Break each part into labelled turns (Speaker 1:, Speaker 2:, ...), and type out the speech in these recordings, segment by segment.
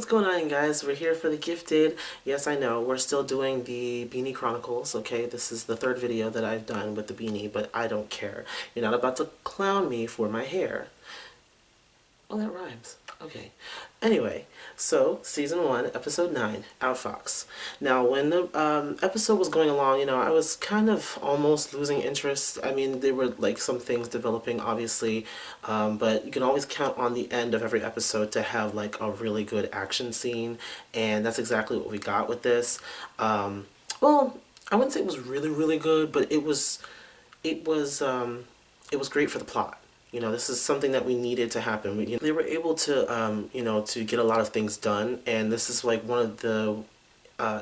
Speaker 1: what's going on, guys? We're here for the gifted. Yes, I know, we're still doing the Beanie Chronicles, okay? This is the third video that I've done with the beanie, but I don't care. You're not about to clown me for my hair. Oh, that rhymes. Okay. Anyway, so season 1, episode 9, OutfoX. Now, when the episode was going along, I was kind of almost losing interest. I mean, there were like some things developing, obviously, but you can always count on the end of every episode to have like a really good action scene, and that's exactly what we got with this. Well, I wouldn't say it was really, really good, but it was it was great for the plot. This is something that we needed to happen. They were able to, to get a lot of things done, and this is like one of the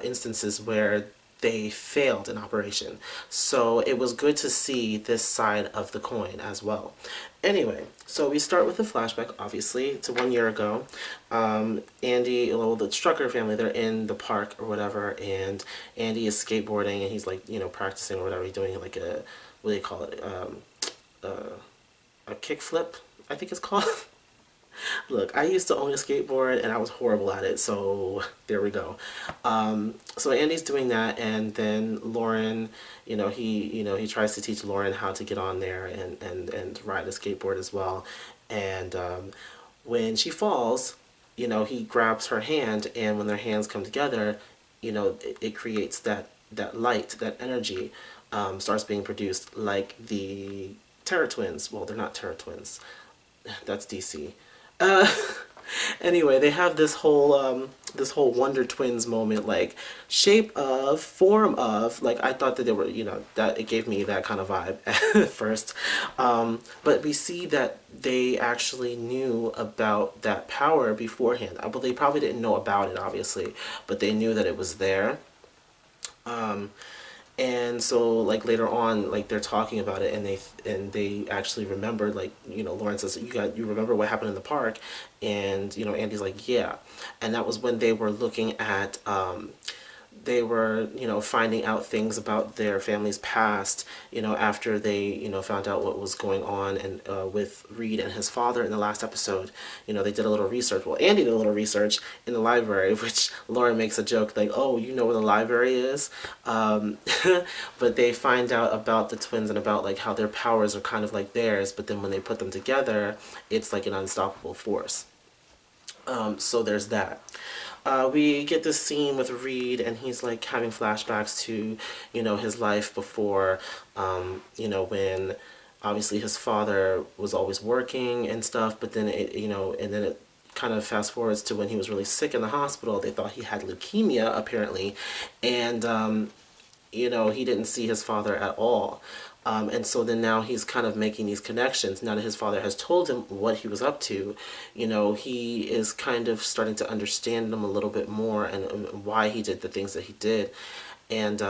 Speaker 1: instances where they failed in operation. So it was good to see this side of the coin as well. Anyway, so we start with a flashback, obviously, to 1 year ago. Andy, well, the Strucker family, they're in the park or whatever, and Andy is skateboarding, and he's like, practicing or whatever. He's doing like what do they call it? A kickflip, I think it's called. Look, I used to own a skateboard and I was horrible at it, so there we go. So Andy's doing that, and then Lauren, he tries to teach Lauren how to get on there and ride a skateboard as well. And when she falls, he grabs her hand, and when their hands come together, it creates that light, that energy starts being produced, like the Terror Twins. Well, they're not Terror Twins. That's DC. Uh, anyway, they have this whole Wonder Twins moment, like shape of, form of. Like I thought that they were, that it gave me that kind of vibe at first. But we see that they actually knew about that power beforehand. Well, they probably didn't know about it, obviously, but they knew that it was there. And so like later on, like they're talking about it, and they actually remembered, like, Lauren says, you remember what happened in the park? And Andy's like, yeah. And that was when they were looking at they were, finding out things about their family's past, after they, found out what was going on, and with Reed and his father in the last episode. They did a little research. Well, Andy did a little research in the library, which Lauren makes a joke like, oh, you know where the library is? But they find out about the twins and about like how their powers are kind of like theirs, but then when they put them together, it's like an unstoppable force. So there's that. We get this scene with Reed, and he's like having flashbacks to, his life before, when obviously his father was always working and stuff, but then and then it kind of fast forwards to when he was really sick in the hospital. They thought he had leukemia, apparently, and, he didn't see his father at all. And so then now he's kind of making these connections. Now that his father has told him what he was up to, he is kind of starting to understand him a little bit more, and why he did the things that he did. And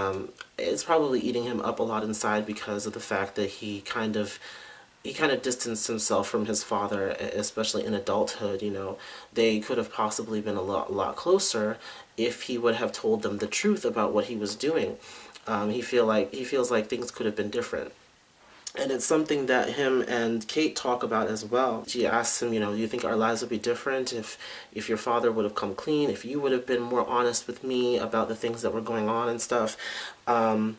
Speaker 1: it's probably eating him up a lot inside because of the fact that he kind of distanced himself from his father, especially in adulthood. They could have possibly been a lot closer if he would have told them the truth about what he was doing. He feels like things could have been different. And it's something that him and Kate talk about as well. She asks him, do you think our lives would be different if your father would have come clean, if you would have been more honest with me about the things that were going on and stuff. And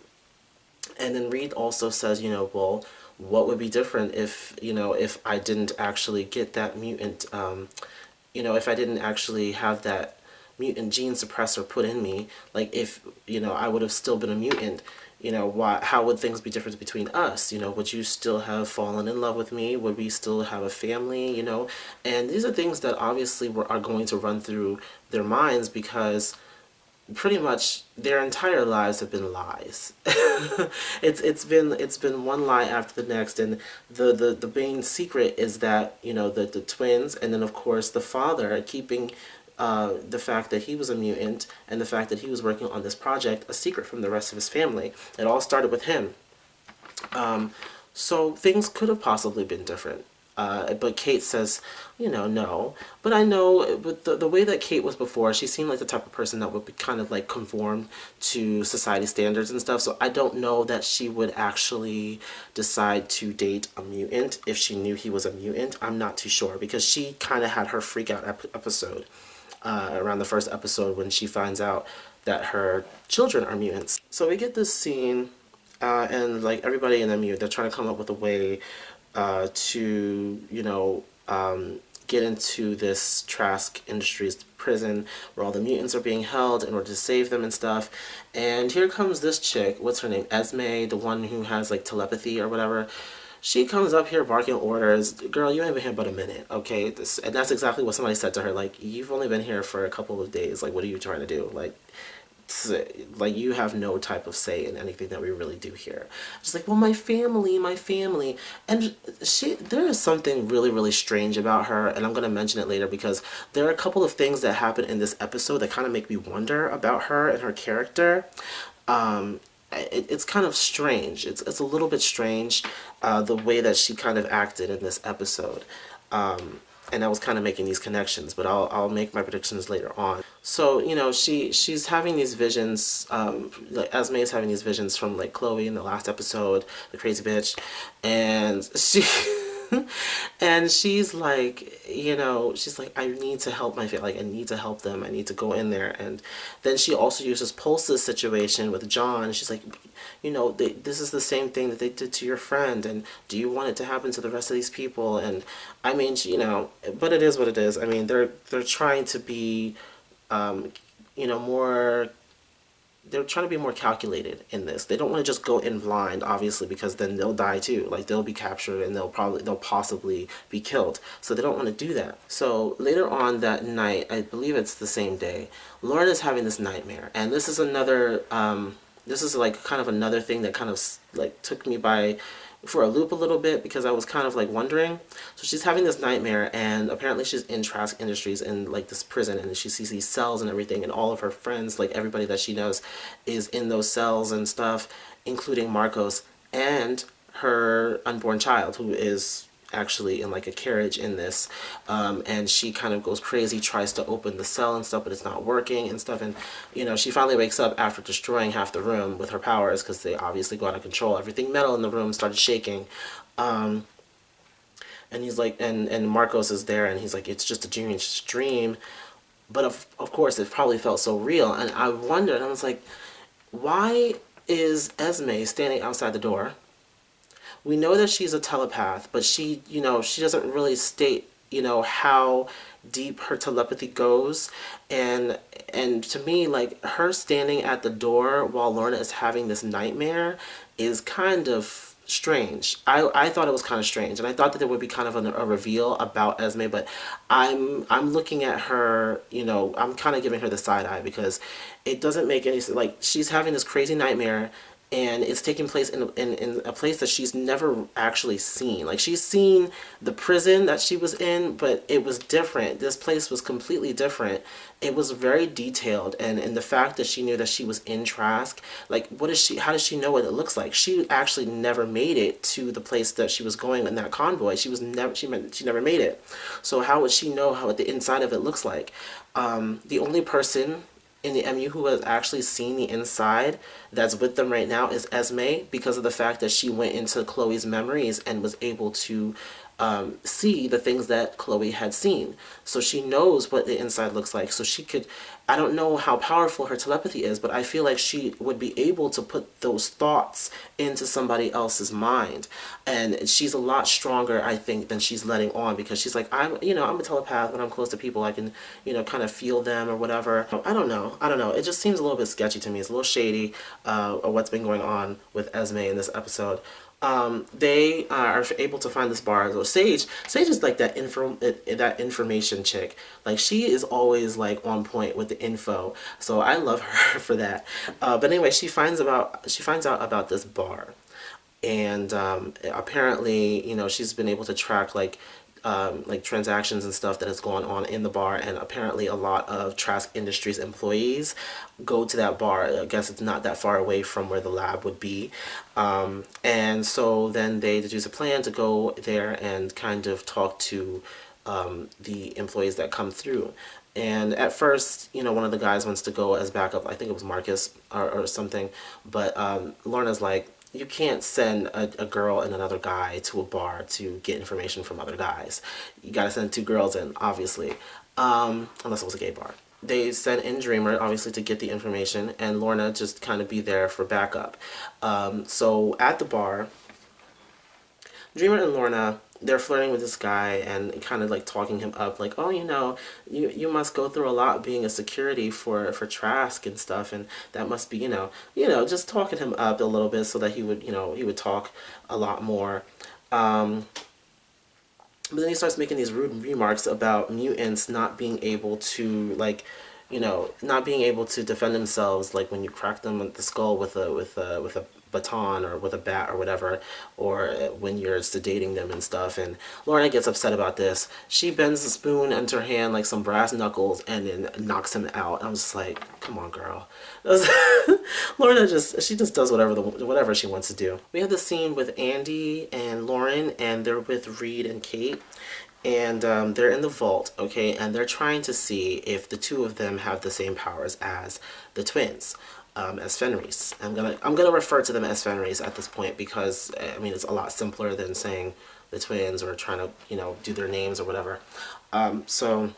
Speaker 1: then Reed also says, well, what would be different if I didn't actually get that mutant, if I didn't actually have that mutant gene suppressor put in me, like if, I would have still been a mutant, how would things be different between us? Would you still have fallen in love with me? Would we still have a family? And these are things that obviously are going to run through their minds, because pretty much their entire lives have been lies. It's been one lie after the next, and the main secret is that the twins, and then of course the father, keeping the fact that he was a mutant and the fact that he was working on this project a secret from the rest of his family. It all started with him. So things could have possibly been different. But Kate says, no. But I know, with the way that Kate was before, she seemed like the type of person that would be kind of like conform to society standards and stuff. So I don't know that she would actually decide to date a mutant if she knew he was a mutant. I'm not too sure, because she kind of had her freak out episode. around the first episode when she finds out that her children are mutants. So we get this scene, and like everybody in the mute, they're trying to come up with a way to, get into this Trask Industries prison where all the mutants are being held in order to save them and stuff. And here comes this chick, what's her name? Esme, the one who has like telepathy or whatever. She comes up here barking orders. Girl, you ain't been here but a minute, okay? And that's exactly what somebody said to her. Like, you've only been here for a couple of days. Like, what are you trying to do? Like you have no type of say in anything that we really do here. She's like, well, my family, and there is something really, really strange about her, and I'm gonna mention it later because there are a couple of things that happen in this episode that kind of make me wonder about her and her character. It's kind of strange. It's a little bit strange, the way that she kind of acted in this episode. And I was kind of making these connections, but I'll make my predictions later on. So she's having these visions. Like Esme is having these visions from like Chloe in the last episode, the crazy bitch, and she. And she's like, I need to help my family. Like, I need to help them. I need to go in there. And then she also uses Pulse's situation with John. She's like, this is the same thing that they did to your friend. And do you want it to happen to the rest of these people? And I mean, but it is what it is. I mean, they're trying to be, more they're trying to be more calculated in this. They don't want to just go in blind, obviously, because then they'll die too. Like they'll be captured and they'll possibly be killed. So they don't want to do that. So later on that night, I believe it's the same day, Lauren is having this nightmare, and this is another. This is like kind of another thing that kind of like took me by for a loop a little bit because I was kind of like wondering. So she's having this nightmare, and apparently she's in Trask Industries in like this prison, and she sees these cells and everything, and all of her friends, like everybody that she knows, is in those cells and stuff, including Marcos and her unborn child, who is actually in like a carriage in this, and she kind of goes crazy, tries to open the cell and stuff, but it's not working and stuff. And she finally wakes up after destroying half the room with her powers, because they obviously go out of control. Everything metal in the room started shaking, and he's like, and Marcos is there, and he's like, it's just a dream. But of course it probably felt so real. And I wondered, I was like, why is Esme standing outside the door? We know that she's a telepath, but she doesn't really state, how deep her telepathy goes. And to me, like, her standing at the door while Lorna is having this nightmare is kind of strange. I thought it was kind of strange, and I thought that there would be kind of a reveal about Esme, but I'm looking at her, I'm kind of giving her the side eye because it doesn't make any sense. Like, she's having this crazy nightmare, and it's taking place in a place that she's never actually seen. Like, she's seen the prison that she was in, but it was different. This place was completely different. It was very detailed, and the fact that she knew that she was in Trask, like, how does she know what it looks like? She actually never made it to the place that she was going in that convoy. She never made it. So how would she know what the inside of it looks like? The only person in the MU who has actually seen the inside that's with them right now is Esme, because of the fact that she went into Chloe's memories and was able to see the things that Chloe had seen. So she knows what the inside looks like. So she could, I don't know how powerful her telepathy is, but I feel like she would be able to put those thoughts into somebody else's mind. And she's a lot stronger, I think, than she's letting on, because she's like, I'm a telepath. When I'm close to people, I can, kind of feel them or whatever. I don't know. It just seems a little bit sketchy to me. It's a little shady, what's been going on with Esme in this episode. They are able to find this bar. So Sage is like that information chick. Like, she is always like on point with the info. So I love her for that. But anyway, she finds out about this bar, and apparently, she's been able to track like transactions and stuff that has gone on in the bar, and apparently a lot of Trask Industries employees go to that bar. I guess it's not that far away from where the lab would be, and so then they deduce a plan to go there and kind of talk to the employees that come through. And at first, one of the guys wants to go as backup. I think it was Marcus or something, but Lorna's like, you can't send a girl and another guy to a bar to get information from other guys. You gotta send two girls in, obviously. unless it was a gay bar. They sent in Dreamer, obviously, to get the information, and Lorna just kind of be there for backup. So at the bar, Dreamer and Lorna, they're flirting with this guy and kind of like talking him up, like, oh, you must go through a lot being a security for Trask and stuff, and that must be, just talking him up a little bit so that he would talk a lot more. But then he starts making these rude remarks about mutants not being able to not being able to defend themselves, like when you crack them on the skull with a baton or with a bat or whatever, or when you're sedating them and stuff. And Lorna gets upset about this. She bends the spoon into her hand like some brass knuckles and then knocks him out. I'm just like, come on, girl. Lorna she just does whatever she wants to do. We have the scene with Andy and Lauren, and they're with Reed and Kate, and they're in the vault, okay, and they're trying to see if the two of them have the same powers as the twins, as Fenris. I'm gonna refer to them as Fenris at this point because I mean it's a lot simpler than saying the twins or trying to do their names or whatever. So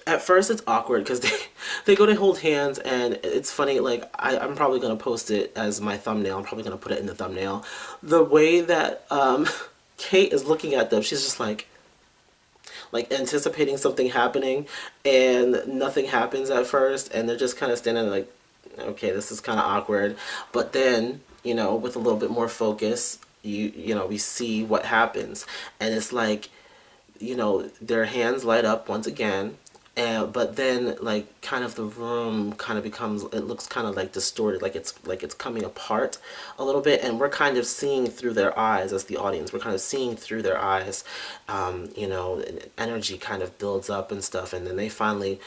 Speaker 1: at first it's awkward because they go to hold hands, and it's funny, like I'm probably going to post it as my thumbnail. I'm probably going to put it in the thumbnail. The way that Kate is looking at them, she's just like anticipating something happening, and nothing happens at first, and they're just kind of standing there like, okay, this is kind of awkward. But then, with a little bit more focus, we see what happens, and it's like, their hands light up once again, and but then like kind of the room kind of becomes, it looks kind of like distorted, like it's coming apart a little bit, and we're kind of seeing through their eyes as the audience. We're kind of seeing through their eyes. Energy kind of builds up and stuff, and then they finally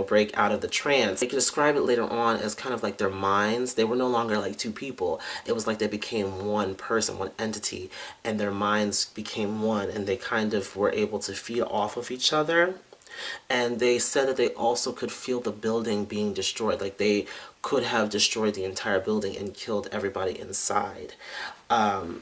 Speaker 1: break out of the trance. They can describe it later on as kind of like their minds. They were no longer like two people. It was like they became one person, one entity, and their minds became one, and they kind of were able to feed off of each other. And they said that they also could feel the building being destroyed. Like they could have destroyed the entire building and killed everybody inside. And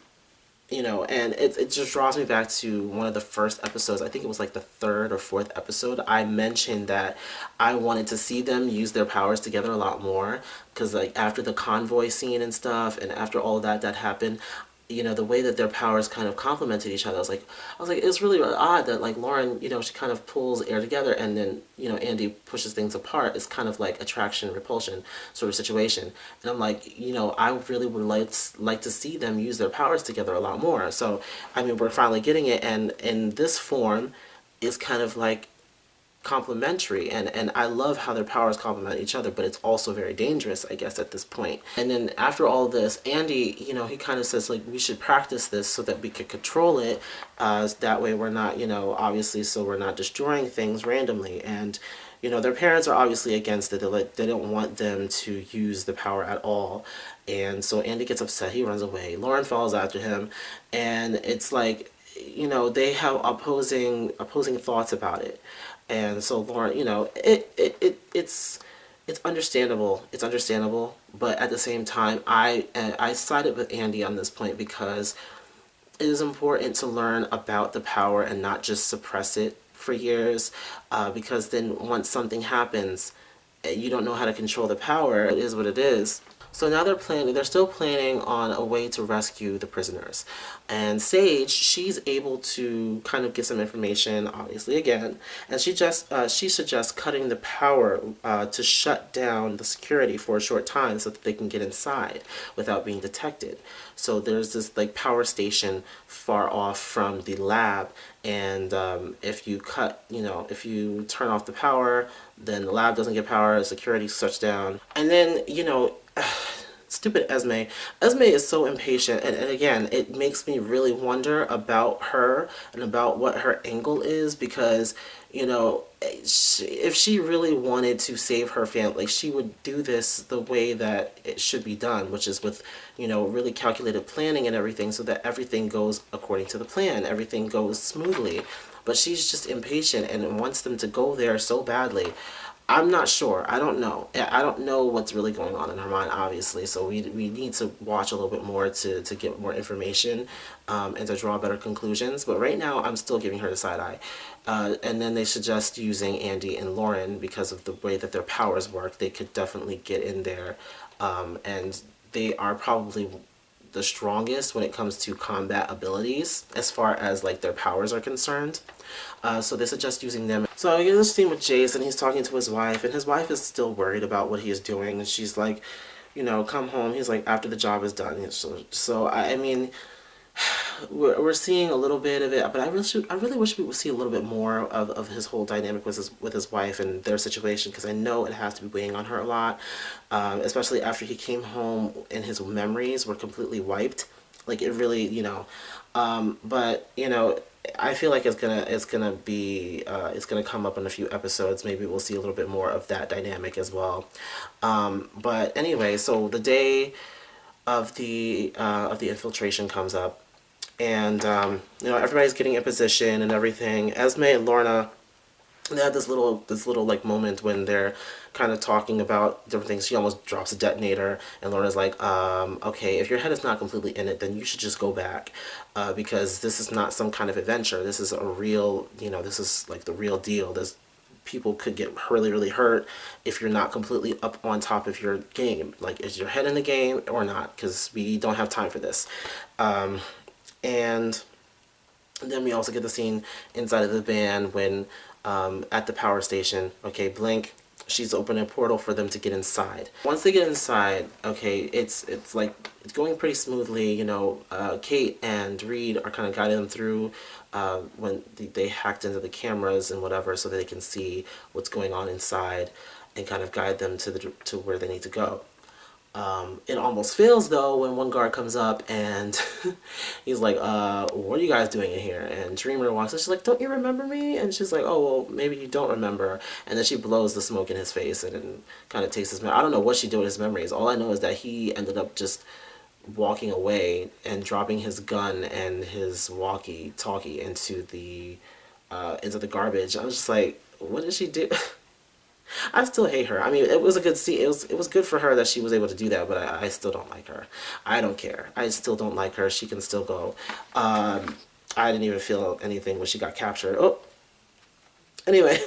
Speaker 1: it just draws me back to one of the first episodes. I think it was like the third or fourth episode. I mentioned that I wanted to see them use their powers together a lot more. Because like after the convoy scene and stuff, and after all that happened, the way that their powers kind of complemented each other, I was like, it's really odd that like Lauren, she kind of pulls air together, and then Andy pushes things apart. It's kind of like attraction repulsion sort of situation, and I'm like, I really would like to see them use their powers together a lot more. So I mean, we're finally getting it, and in this form, is kind of like complementary, and I love how their powers complement each other, but it's also very dangerous, I guess, at this point. And then after all this, Andy, he kind of says like we should practice this so that we could control it, that way we're not, obviously, so we're not destroying things randomly. And their parents are obviously against it. They don't want them to use the power at all. And so Andy gets upset, he runs away. Lauren follows after him, and it's like, they have opposing thoughts about it. And so Lauren, it's understandable. It's understandable, but at the same time, I sided with Andy on this point because it is important to learn about the power and not just suppress it for years. Because then once something happens, you don't know how to control the power. It is what it is. So now they're still planning on a way to rescue the prisoners. And Sage, she's able to kind of get some information, obviously, again, and she suggests cutting the power to shut down the security for a short time so that they can get inside without being detected. So there's this like power station far off from the lab, and if you turn off the power, then the lab doesn't get power, security shuts down. And then, stupid Esme. Esme is so impatient, and again, it makes me really wonder about her and about what her angle is, because, if she really wanted to save her family, she would do this the way that it should be done, which is with, really calculated planning and everything, so that everything goes according to the plan, everything goes smoothly. But she's just impatient and wants them to go there so badly. I'm not sure. I don't know. I don't know what's really going on in her mind, obviously. So we need to watch a little bit more to get more information and to draw better conclusions. But right now, I'm still giving her the side eye. And then they suggest using Andy and Lauren because of the way that their powers work. They could definitely get in there. And they are probably the strongest when it comes to combat abilities as far as like their powers are concerned. So they suggest using them. So you get this scene with Jason. He's talking to his wife, and his wife is still worried about what he is doing. And she's like, come home. He's like, after the job is done. So I mean, we're seeing a little bit of it, but I really wish we would see a little bit more of his whole dynamic with his wife and their situation, because I know it has to be weighing on her a lot, especially after he came home and his memories were completely wiped. Like it really, but I feel like it's gonna come up in a few episodes. Maybe we'll see a little bit more of that dynamic as well. But anyway, so the day of the infiltration comes up, and everybody's getting in position and everything. Esme and Lorna, they have this little like moment when they're kind of talking about different things. She almost drops a detonator, and Lorna's like, okay, if your head is not completely in it, then you should just go back, because this is not some kind of adventure. This is a real, this is like the real deal. This people could get really, really hurt if you're not completely up on top of your game. Like, is your head in the game or not? Because we don't have time for this. And then we also get the scene inside of the van when at the power station, okay, Blink, she's opening a portal for them to get inside. Once they get inside, okay, it's like it's going pretty smoothly. Kate and Reed are kind of guiding them through when they hacked into the cameras and whatever, so that they can see what's going on inside and kind of guide them to where they need to go. It almost fails though when one guard comes up and he's like, what are you guys doing in here? And Dreamer walks in, she's like, don't you remember me? And she's like, oh, well, maybe you don't remember. And then she blows the smoke in his face and kind of takes his memory. I don't know what she did with his memories. All I know is that he ended up just walking away and dropping his gun and his walkie-talkie into the garbage. I was just like, what did she do? I still hate her. I mean, it was a good scene. It was good for her that she was able to do that, but I still don't like her. I don't care. I still don't like her. She can still go. I didn't even feel anything when she got captured. Oh, anyway,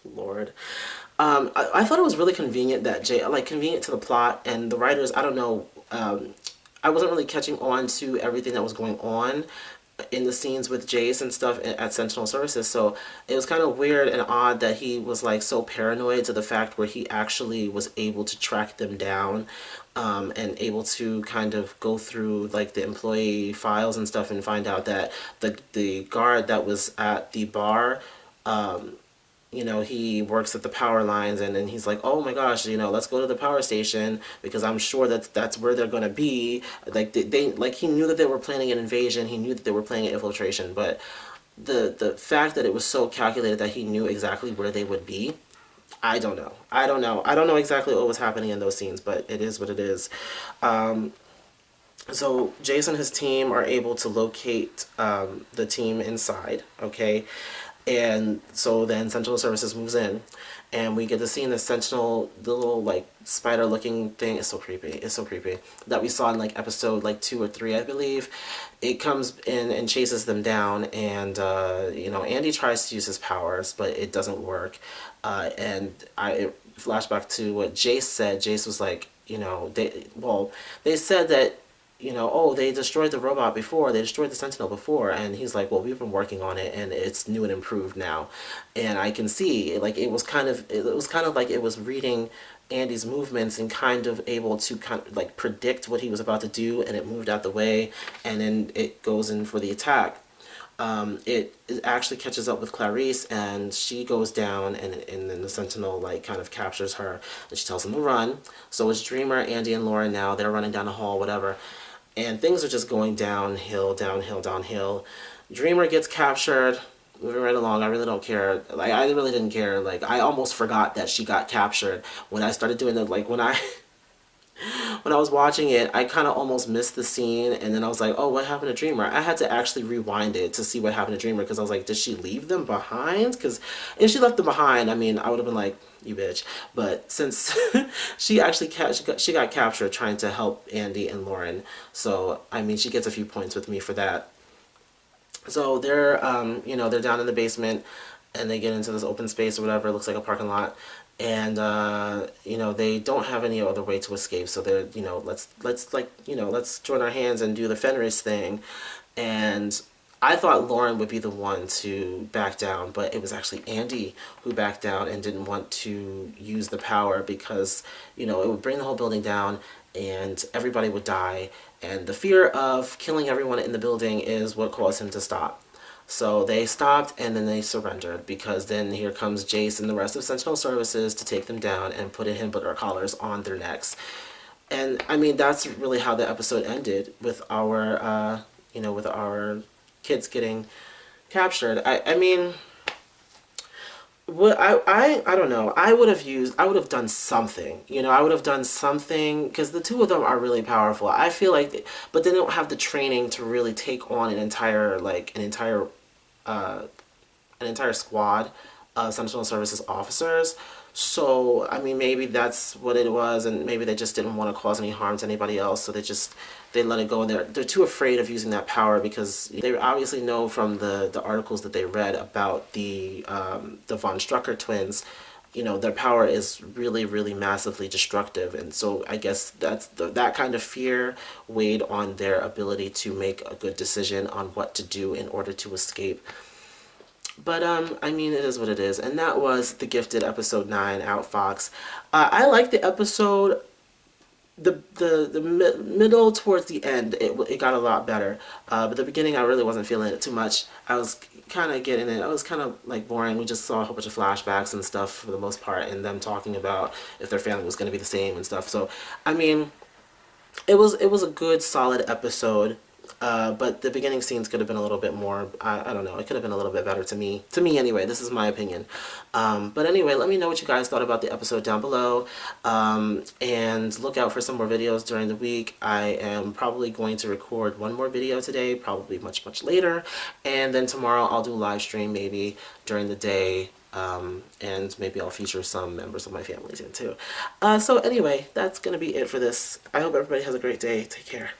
Speaker 1: Lord. I thought it was really convenient that convenient to the plot and the writers. I don't know. I wasn't really catching on to everything that was going on in the scenes with Jace and stuff at Sentinel Services, so it was kind of weird and odd that he was like so paranoid to the fact where he actually was able to track them down, and able to kind of go through like the employee files and stuff and find out that the guard that was at the bar, he works at the power lines, and then he's like, oh my gosh, let's go to the power station because I'm sure that's where they're gonna be. Like they like he knew that they were planning an invasion, he knew that they were planning an infiltration, but the fact that it was so calculated that he knew exactly where they would be, I don't know. I don't know exactly what was happening in those scenes, but it is what it is. So Jason and his team are able to locate the team inside, okay? And so then Sentinel Services moves in, and we get to see in the Sentinel, the little like spider looking thing. It's so creepy. It's so creepy. That we saw in like episode like 2 or 3, I believe. It comes in and chases them down, and Andy tries to use his powers, but it doesn't work. And I flashback to what Jace said. Jace was like, they said that oh, they destroyed the robot before, they destroyed the Sentinel before, and he's like, well, we've been working on it, and it's new and improved now. And I can see, like, it was kind of like it was reading Andy's movements and kind of able to kind of like predict what he was about to do, and it moved out the way, and then it goes in for the attack. It actually catches up with Clarice, and she goes down, and then the Sentinel like kind of captures her, and she tells him to run. So it's Dreamer, Andy, and Laura now. They're running down the hall, whatever. And things are just going downhill, downhill, downhill. Dreamer gets captured. Moving right along, I really don't care. Like, I really didn't care. Like, I almost forgot that she got captured when I started doing the, like, when I when I was watching it, I kind of almost missed the scene, and then I was like, oh, what happened to Dreamer? I had to actually rewind it to see what happened to Dreamer, because I was like, did she leave them behind? Because if she left them behind, I mean, I would have been like, you bitch. But since she actually she got captured trying to help Andy and Lauren, so I mean, she gets a few points with me for that. So they're, they're down in the basement, and they get into this open space or whatever. It looks like a parking lot, and they don't have any other way to escape. So they're, let's join our hands and do the Fenris thing. And I thought Lauren would be the one to back down, but it was actually Andy who backed down and didn't want to use the power because, it would bring the whole building down and everybody would die. And the fear of killing everyone in the building is what caused him to stop. So they stopped and then they surrendered because then here comes Jace and the rest of Sentinel Services to take them down and put inhibitor collars on their necks. And I mean, that's really how the episode ended with our kids getting captured. I mean, what I don't know. I would have done something. I would have done something because the two of them are really powerful. I feel like, but they don't have the training to really take on uh, an entire squad of Sentinel Services officers. So, I mean, maybe that's what it was, and maybe they just didn't want to cause any harm to anybody else, so they let it go, and they're too afraid of using that power because they obviously know from the articles that they read about the Von Strucker twins. Their power is really, really massively destructive, and so I guess that kind of fear weighed on their ability to make a good decision on what to do in order to escape. But I mean, it is what it is, and that was The Gifted episode 9, OutFoX. I liked the episode. The middle towards the end, it got a lot better. But the beginning, I really wasn't feeling it too much. I was kind of getting it. I was kind of like boring. We just saw a whole bunch of flashbacks and stuff for the most part, and them talking about if their family was going to be the same and stuff. So, I mean, it was a good solid episode, but the beginning scenes could have been a little bit more. I don't know. It could have been a little bit better to me. To me, anyway. This is my opinion. But anyway, let me know what you guys thought about the episode down below, and look out for some more videos during the week. I am probably going to record one more video today, probably much later, and then tomorrow I'll do a live stream maybe during the day. And maybe I'll feature some members of my family in too. So anyway, that's going to be it for this. I hope everybody has a great day. Take care.